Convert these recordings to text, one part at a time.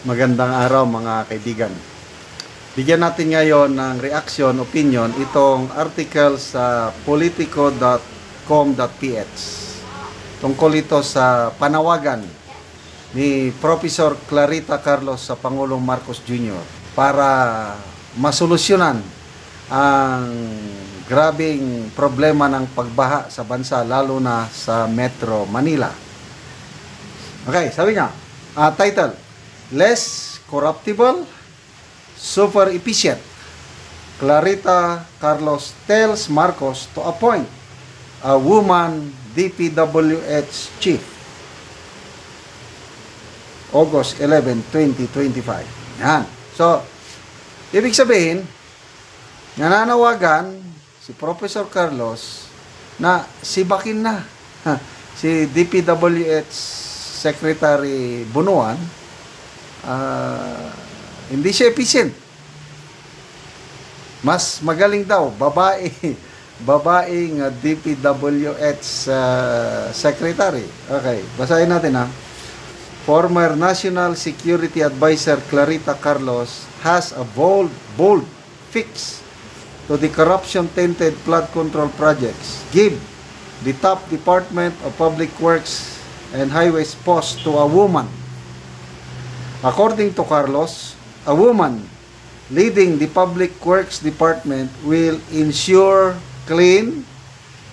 Magandang araw mga kaibigan. Bigyan natin ngayon ng reaction, opinion, itong article sa politico.com.ph tungkol ito sa panawagan ni Professor Clarita Carlos sa Pangulong Marcos Jr. para masolusyonan ang grabing problema ng pagbaha sa bansa, lalo na sa Metro Manila. Okay, sabi niya, title, Less corruptible, super efficient. Clarita Carlos tells Marcos to appoint a woman DPWH chief. August 11, 2025. Yan. So, ibig sabihin, nananawagan si Professor Carlos na sibakin na si DPWH Secretary Bunuan. Hindi siya efficient. Mas magaling daw babaeng DPWH secretary. Okay, basahin natin ha. Former National Security Advisor Clarita Carlos has a bold fix to the corruption-tainted flood control projects. Give the top Department of Public Works and Highways post to a woman. According to Carlos, a woman leading the Public Works Department will ensure clean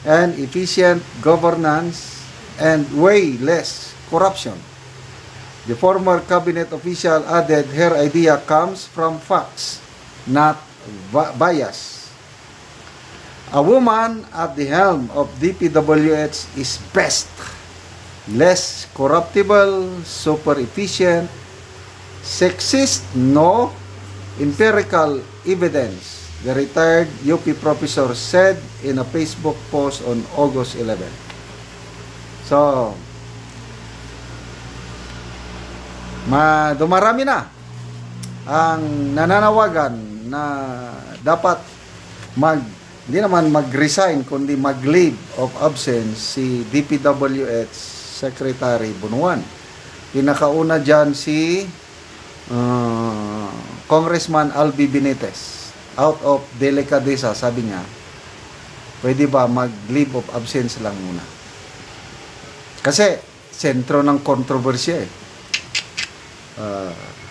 and efficient governance and way less corruption. The former cabinet official added her idea comes from facts, not bias. A woman at the helm of DPWH is best, less corruptible, super efficient, sexist, no empirical evidence, the retired UP professor said in a Facebook post on August 11. So, dumarami na ang nananawagan na dapat hindi naman mag-resign kundi mag-leave of absence si DPWH Secretary Bunuan. Pinakauna dyan si Congressman Albi Benitez. Out of delicadeza, sabi niya, pwede ba mag-leave of absence lang muna? Kasi sentro ng kontrobersya eh.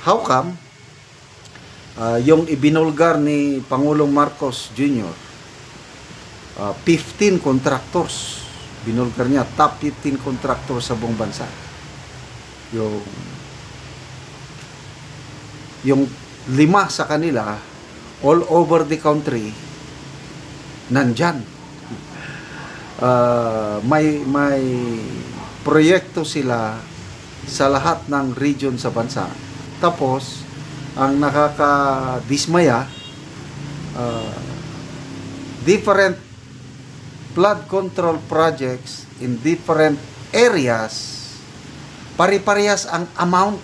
How come yung ibinulgar ni Pangulong Marcos Jr., 15 contractors, binulgar niya, top 15 contractors sa buong bansa. Yung 5 sa kanila, all over the country, nandyan. May proyekto sila sa lahat ng region sa bansa. Tapos, ang nakakadismaya, different flood control projects in different areas, pari-parehas ang amount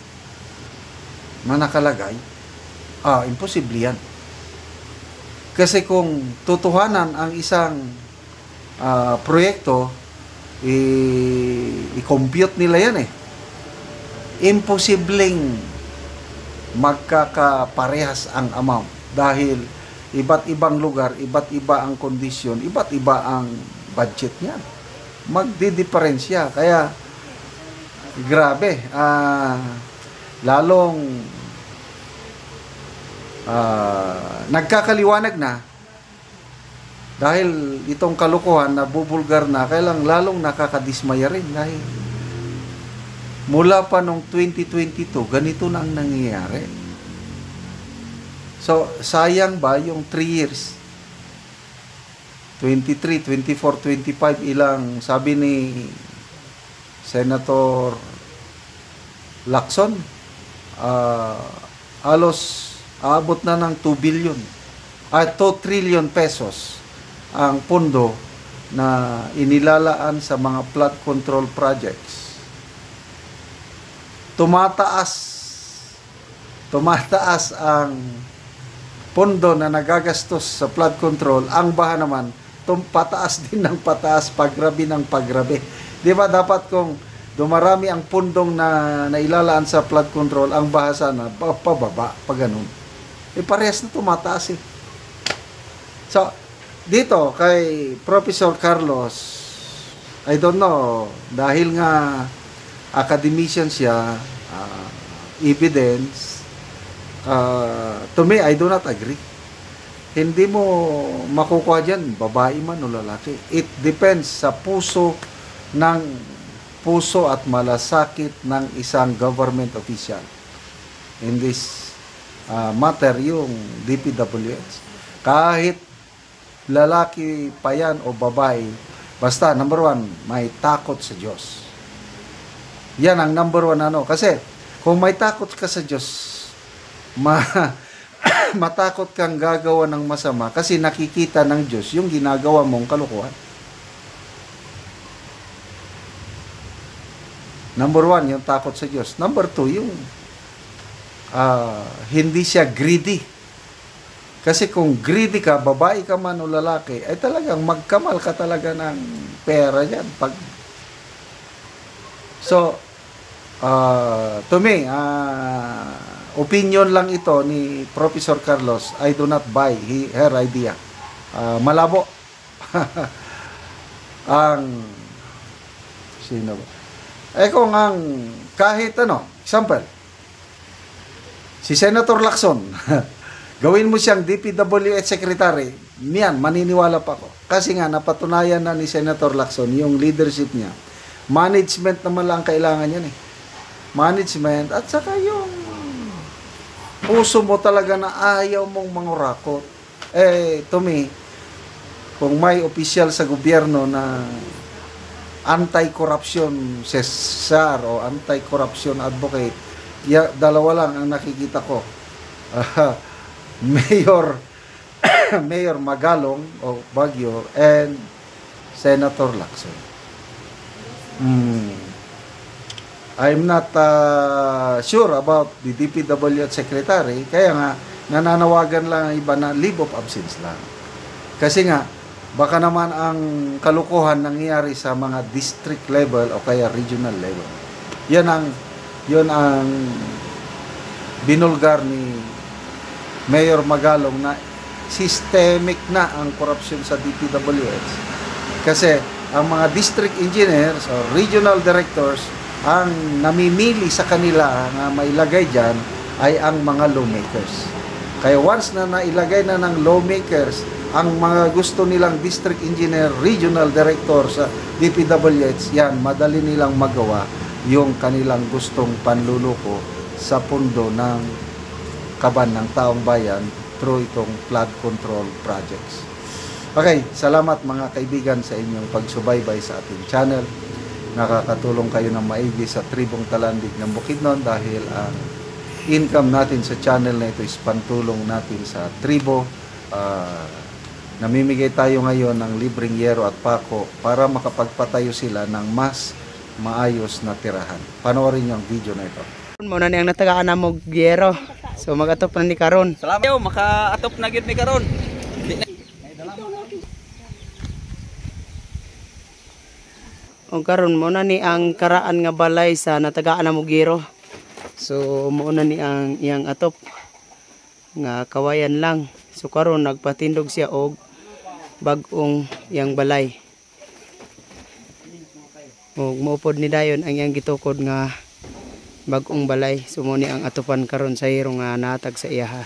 na nakalagay. Imposible yan. Kasi kung tutuhanan ang isang proyekto, i-compute nila yan eh. Imposibleng magkakaparehas ang amount dahil iba't ibang lugar, iba't iba ang kondisyon, iba't iba ang budget niyan. Magdidiferensya. Kaya grabe, lalong nagkakaliwanag na dahil itong kalukuhan na bubulgar na, kailang lalong nakakadismaya rin dahil mula pa noong 2022 ganito na ang nangyayari. So sayang ba yung 3 years, 23, 24, 25, ilang sabi ni Senator Lacson, halos aabot na ng 2 trillion pesos ang pondo na inilalaan sa mga flood control projects. Tumataas ang pondo na nagagastos sa flood control. Ang baha naman pataas din ng pataas, pagrabi ng pagrabi. Di ba dapat kung dumarami ang pundong na nailalaan sa flood control, ang bahasa na pababa, pa ganun. Parehas na tumataas eh. So, dito kay Professor Carlos, I don't know, dahil nga academician siya, evidence, to me, I do not agree. Hindi mo makukuha dyan, babae man o lalaki. It depends sa puso at malasakit ng isang government official. In this matter, yung DPWH. Kahit lalaki pa yan o babae, basta, number one, may takot sa Diyos. Yan ang number one ano. Kasi, kung may takot ka sa Diyos, matakot kang gagawa ng masama kasi nakikita ng Diyos yung ginagawa mong kalukuhan. Number one, yung takot sa Diyos. Number two, yung hindi siya greedy. Kasi kung greedy ka, babae ka man o lalaki, ay talagang magkamal ka talaga ng pera yan. So, to me, opinion lang ito ni Professor Carlos. I do not buy her idea. Malabo. Sino ba? Kung ang kahit example, si Senator Lacson, gawin mo siyang DPWH Secretary, niyan, maniniwala pa ako. Kasi nga, napatunayan na ni Senator Lacson yung leadership niya. Management naman lang kailangan yan eh. Management at saka yung puso mo talaga na ayaw mong mangurakot. To me, kung may opisyal sa gobyerno na anti-corruption Cesar o anti-corruption advocate, dalawa lang ang nakikita ko. Mayor Magalong o Baguio and Senator Lacson. I'm not sure about the DPWH Secretary, kaya nga nananawagan lang ang iba na leave of absence lang. Kasi nga, baka naman ang kalukuhan nangyayari sa mga district level o kaya regional level. Yun ang binulgar ni Mayor Magalong na systemic na ang corruption sa DPWH. Kasi ang mga district engineers o regional directors, ang namimili sa kanila na mailagay dyan ay ang mga lawmakers. Kaya once na nailagay na ng lawmakers ang mga gusto nilang district engineer, regional director sa DPWH, yan, madali nilang magawa yung kanilang gustong panluluko sa pundo ng kaban ng taong bayan through itong flood control projects. Okay, salamat mga kaibigan sa inyong pagsubaybay sa ating channel. Nakakatulong kayo ng maigi sa Tribong Talandig ng Bukidnon dahil ang income natin sa channel na ito is pantulong natin sa tribo. Namimigay tayo ngayon ng libreng yero at pako para makapagpatayo sila ng mas maayos na tirahan. Panoorin niyo ang video na ito. Muna niyang natagaan na mo yero. So mag-atop na ni karon. Salamat yo, maka-atop na gyud ni karon. O karon mo na ni ang karaan nga balay sa natagaan na mo yero. So mo na ni ang iyang atop nga kawayan lang. So karon nagpatindog siya og bag-ong iyang balay. O maupod ni dayon ang iyang gitukod nga bag-ong balay. So mo ni ang atopan karon sa hiro nga natag sa iyaha.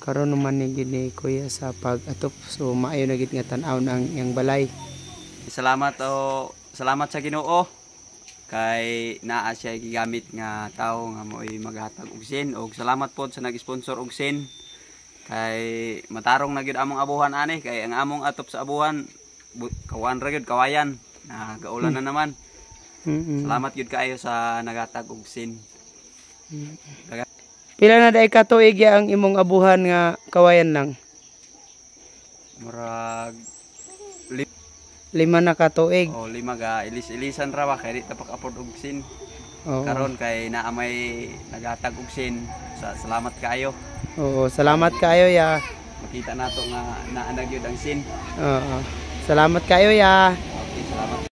Karon naman ni gini kuya sa pag-atop, so maayo na gid nga tan-aw ang iyang balay. Salamat sa Ginoo kay naa siya gigamit nga tawo nga mo'y maghatag og sin, og salamat pod sa nag-sponsor og sin Kay matarong na gyud among abuhan ani kay ang among atop sa abuhan kawan ra gyud kawayan. Gaulan na naman. Salamat gyud kaayo sa nagatag og sin. Pila na day ka tuig ya ang imong abuhan nga kawayan lang? Murag 5 na ka tuig. o 5 ga ilis-ilisan ra ba kay di ta pag-afford og sin. Oo. Karon kay naa may nagatag og sin. Salamat kaayo. Oo, salamat kayo ya. Makita nato nga naa na gyud ang sin. Oo. Salamat kayo ya. Okay, salamat.